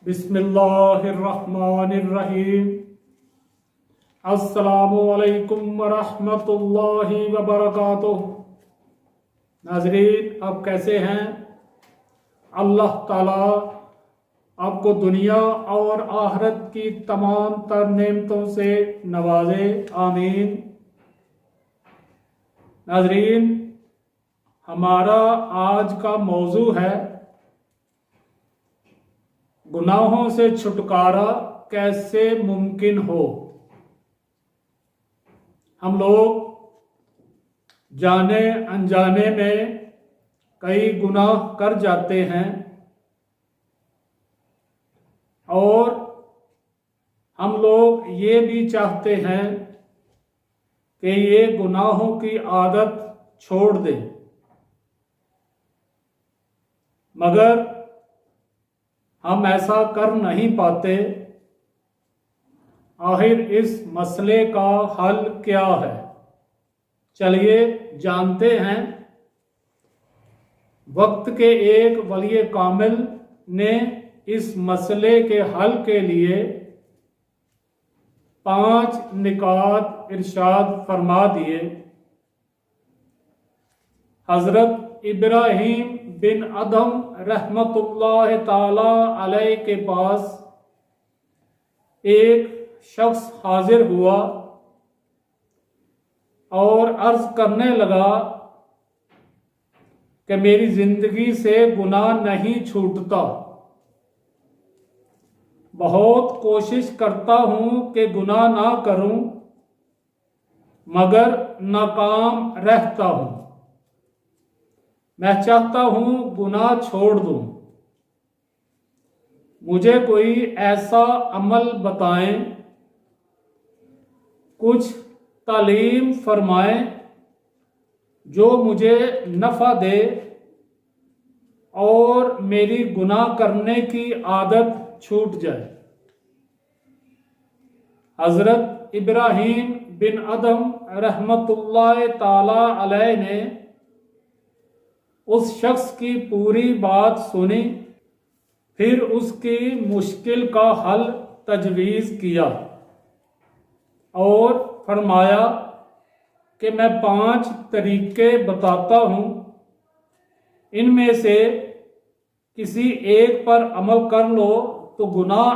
बिस्मिल्लाहिर्रहमानिर्रहीम। अस्सलामुअलैकुम वरहमतुल्लाहि वबरकातुह। नाज़रीन, आप कैसे हैं? अल्लाह ताला आपको दुनिया और आखिरत की तमाम तर नेमतों से नवाजे, आमीन। नाज़रीन, हमारा आज का मौजू है गुनाहों से छुटकारा कैसे मुमकिन हो। हम लोग जाने अनजाने में कई गुनाह कर जाते हैं और हम लोग ये भी चाहते हैं कि ये गुनाहों की आदत छोड़ दें, मगर हम ऐसा कर नहीं पाते। आखिर इस मसले का हल क्या है? चलिए जानते हैं। वक्त के एक वली कामिल ने इस मसले के हल के लिए 5 निकात इरशाद फरमा दिए। हज़रत इब्राहीम बिन अदम रहमतुल्लाह ताला अलैह के पास एक शख्स हाजिर हुआ और अर्ज करने लगा कि मेरी जिंदगी से गुनाह नहीं छूटता। बहुत कोशिश करता हूं कि गुनाह ना करूं, मगर नाकाम रहता हूं। मैं चाहता हूं गुनाह छोड़ दूं। मुझे कोई ऐसा अमल बताएं, कुछ तालीम फरमाएं जो मुझे नफ़ा दे और मेरी गुनाह करने की आदत छूट जाए। हज़रत इब्राहीम बिन अदम रहमतुल्लाह ताला अलैह ने उस शख्स की पूरी बात सुनी, फिर उसकी मुश्किल का हल तजवीज़ किया और फरमाया कि मैं 5 तरीके बताता हूँ, इनमें से किसी एक पर अमल कर लो तो गुनाह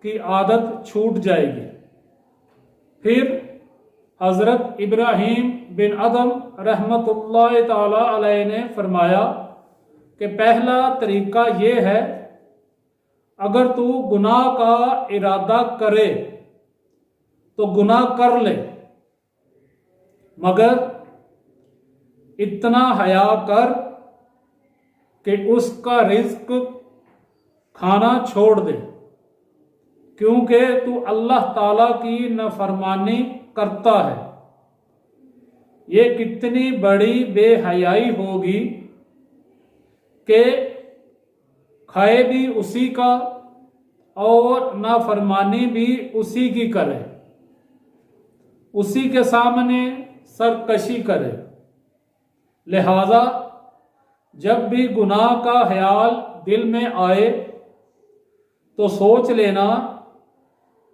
की आदत छूट जाएगी। फिर हज़रत इब्राहीम बिन अदम रहमतुल्लाह ताला अलैह ने फरमाया कि पहला तरीका ये है, अगर तू गुनाह का इरादा करे तो गुनाह कर ले, मगर इतना हया कर कि उसका रिज्क खाना छोड़ दे, क्योंकि तू अल्लाह ताला की नाफरमानी करता है। ये कितनी बड़ी बेहयाई होगी कि खाए भी उसी का और नाफरमानी भी उसी की करे, उसी के सामने सरकशी करे। लिहाजा जब भी गुनाह का ख्याल दिल में आए तो सोच लेना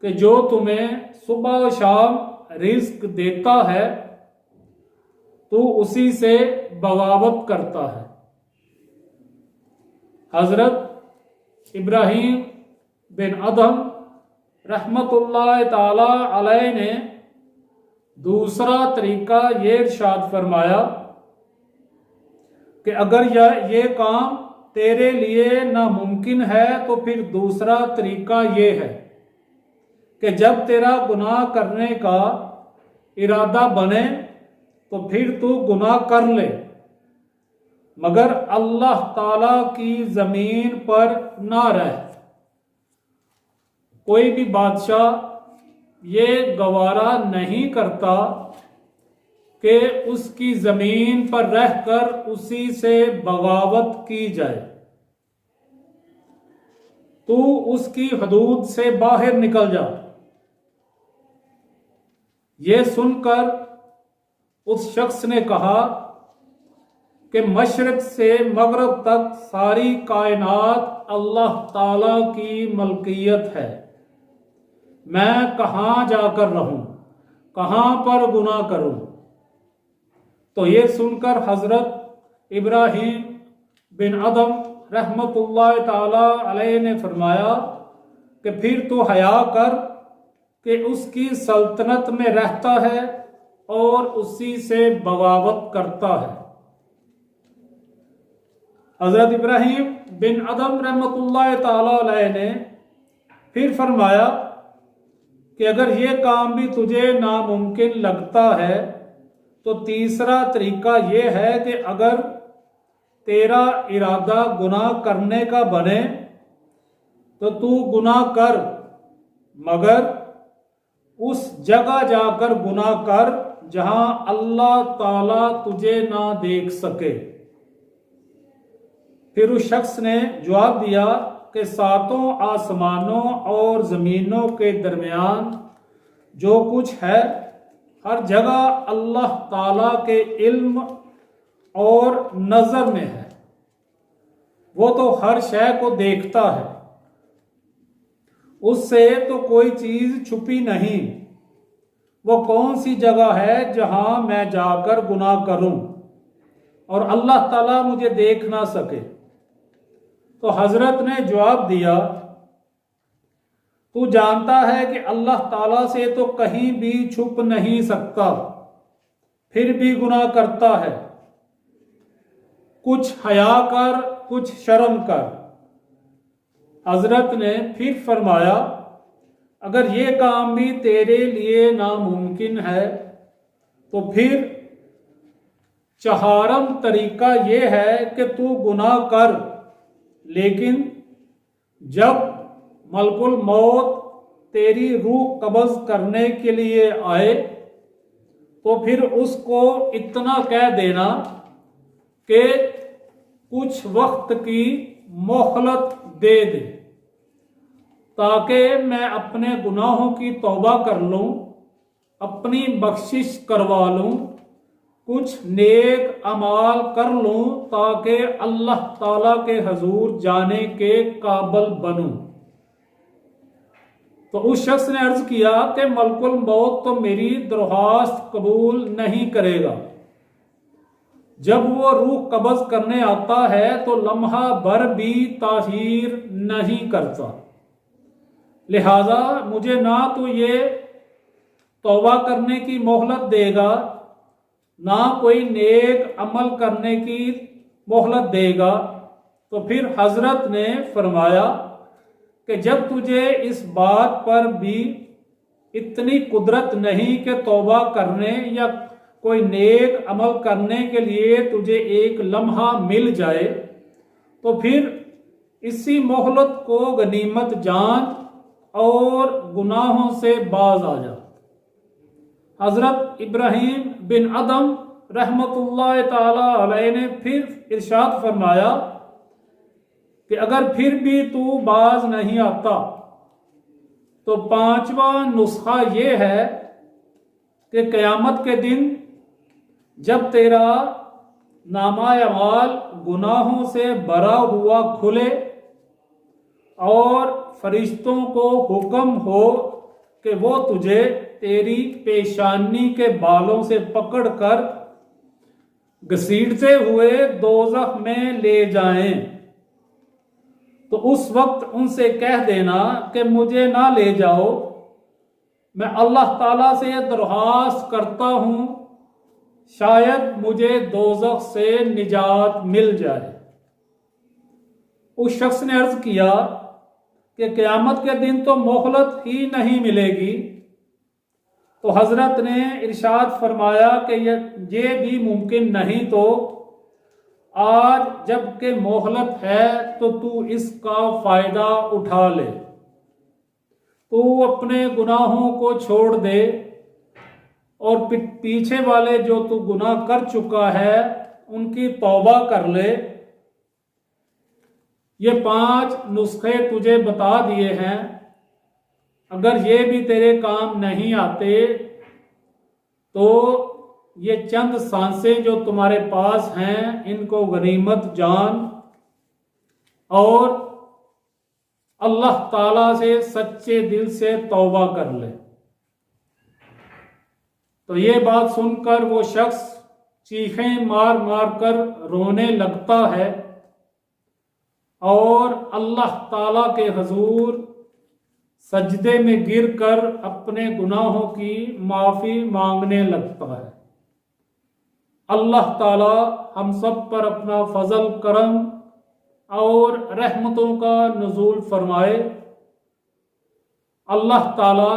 कि जो तुम्हें सुबह व शाम रिज्क देता है तो उसी से बगावत करता है। हज़रत इब्राहीम बिन अदम रहमतुल्लाह ताला अलैह ने दूसरा तरीका ये इरशाद फरमाया कि अगर ये काम तेरे लिए नामुमकिन है तो फिर दूसरा तरीका ये है कि जब तेरा गुनाह करने का इरादा बने तो फिर तू गुनाह कर ले, मगर अल्लाह ताला की ज़मीन पर ना रह। कोई भी बादशाह ये गवारा नहीं करता कि उसकी ज़मीन पर रहकर उसी से बगावत की जाए। तू उसकी हदूद से बाहर निकल जा। ये सुनकर उस शख्स ने कहा कि मशरिक से मगरब तक सारी कायनात अल्लाह ताला की मलकियत है। मैं कहाँ जाकर रहूं, कहाँ पर गुनाह करूं। तो ये सुनकर हजरत इब्राहीम बिन अदम रहमतुल्लाह ताला अलैह ने फरमाया कि फिर तो हया कर कि उसकी सल्तनत में रहता है और उसी से बगावत करता है। हजरत इब्राहीम बिन अदम रहमतुल्लाह ताला अलैह ने फिर फरमाया कि अगर ये काम भी तुझे नामुमकिन लगता है तो तीसरा तरीका ये है कि अगर तेरा इरादा गुनाह करने का बने तो तू गुनाह कर, मगर उस जगह जाकर गुनाह कर जहां अल्लाह ताला तुझे ना देख सके। फिर उस शख्स ने जवाब दिया कि सातों आसमानों और ज़मीनों के दरमियान जो कुछ है हर जगह अल्लाह ताला के इल्म और नज़र में है। वो तो हर शय को देखता है, उससे तो कोई चीज़ छुपी नहीं। वो कौन सी जगह है जहां मैं जाकर गुनाह करूं और अल्लाह ताला मुझे देख ना सके। तो हजरत ने जवाब दिया, तू जानता है कि अल्लाह ताला से तो कहीं भी छुप नहीं सकता, फिर भी गुनाह करता है। कुछ हया कर, कुछ शर्म कर। हजरत ने फिर फरमाया, अगर ये काम भी तेरे लिए नामुमकिन है तो फिर चहारम तरीका ये है कि तू गुनाह कर, लेकिन जब मलकुल मौत तेरी रूह कब्ज़ करने के लिए आए तो फिर उसको इतना कह देना कि कुछ वक्त की मोहलत दे दे ताकि मैं अपने गुनाहों की तौबा कर लूं, अपनी बख्शिश करवा लूं, कुछ नेक अमाल कर लूं ताकि अल्लाह ताला के हजूर जाने के काबिल बनूं। तो उस शख्स ने अर्ज किया कि मलकुल मौत तो मेरी दरख्वास्त कबूल नहीं करेगा। जब वो रूह कब्ज़ करने आता है तो लम्हा भर भी ताहीर नहीं करता, लिहाजा मुझे ना तो ये तौबा करने की मोहलत देगा, ना कोई नेक अमल करने की मोहलत देगा। तो फिर हजरत ने फरमाया कि जब तुझे इस बात पर भी इतनी कुदरत नहीं कि तौबा करने या कोई नेक अमल करने के लिए तुझे एक लम्हा मिल जाए तो फिर इसी मोहलत को गनीमत जान और गुनाहों से बाज आ जा। हजरत इब्राहीम बिन अदम रहमतुल्लाह ताला अलैह ने फिर इरशाद फरमाया कि अगर फिर भी तू बाज नहीं आता तो पांचवा नुस्खा ये है कि क़यामत के दिन जब तेरा नामा अमाल गुनाहों से भरा हुआ खुले और फरिश्तों को हुक्म हो कि वो तुझे तेरी पेशानी के बालों से पकड़कर घसीटते हुए दोज़ख में ले जाएं, तो उस वक्त उनसे कह देना कि मुझे ना ले जाओ, मैं अल्लाह ताला से दरख्वास्त करता हूं शायद मुझे दोज़ख से निजात मिल जाए। उस शख्स ने अर्ज किया कि क़यामत के दिन तो मोहलत ही नहीं मिलेगी। तो हजरत ने इरशाद फरमाया कि ये भी मुमकिन नहीं तो आज जबकि मोहलत है तो तू इसका फ़ायदा उठा ले, तू अपने गुनाहों को छोड़ दे और पीछे वाले जो तू गुनाह कर चुका है उनकी तौबा कर ले। ये 5 नुस्खे तुझे बता दिए हैं, अगर ये भी तेरे काम नहीं आते तो ये चंद सांसें जो तुम्हारे पास हैं इनको गनीमत जान और अल्लाह ताला से सच्चे दिल से तौबा कर ले। तो ये बात सुनकर वो शख्स चीखें मार मार कर रोने लगता है और अल्लाह ताला के हुजूर सजदे में गिरकर अपने गुनाहों की माफ़ी मांगने लगता है। अल्लाह ताला हम सब पर अपना फजल करम और रहमतों का नुज़ूल फरमाए। अल्लाह ताला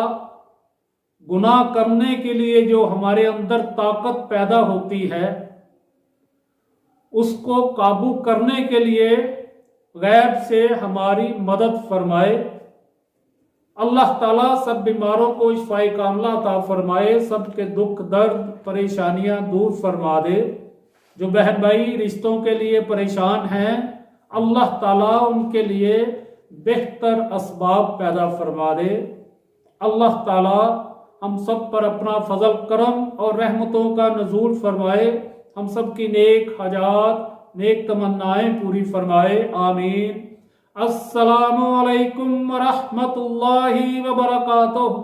गुनाह करने के लिए जो हमारे अंदर ताकत पैदा होती है उसको काबू करने के लिए गैब से हमारी मदद फरमाए। अल्लाह ताला सब बीमारों को शिफाए कामला अता फरमाए, सबके दुख दर्द परेशानियां दूर फरमा दे। जो बहन भाई रिश्तों के लिए परेशान हैं अल्लाह ताला उनके लिए बेहतर असबाब पैदा फरमा दे। अल्लाह ताला हम सब पर अपना फजल करम और रहमतों का नज़ूल फरमाए, हम सब की नेक हजात नेक तमन्नाएं पूरी फरमाए, आमीन। अस्सलामु अलैकुम व रहमतुल्लाहि व बरकातुहू।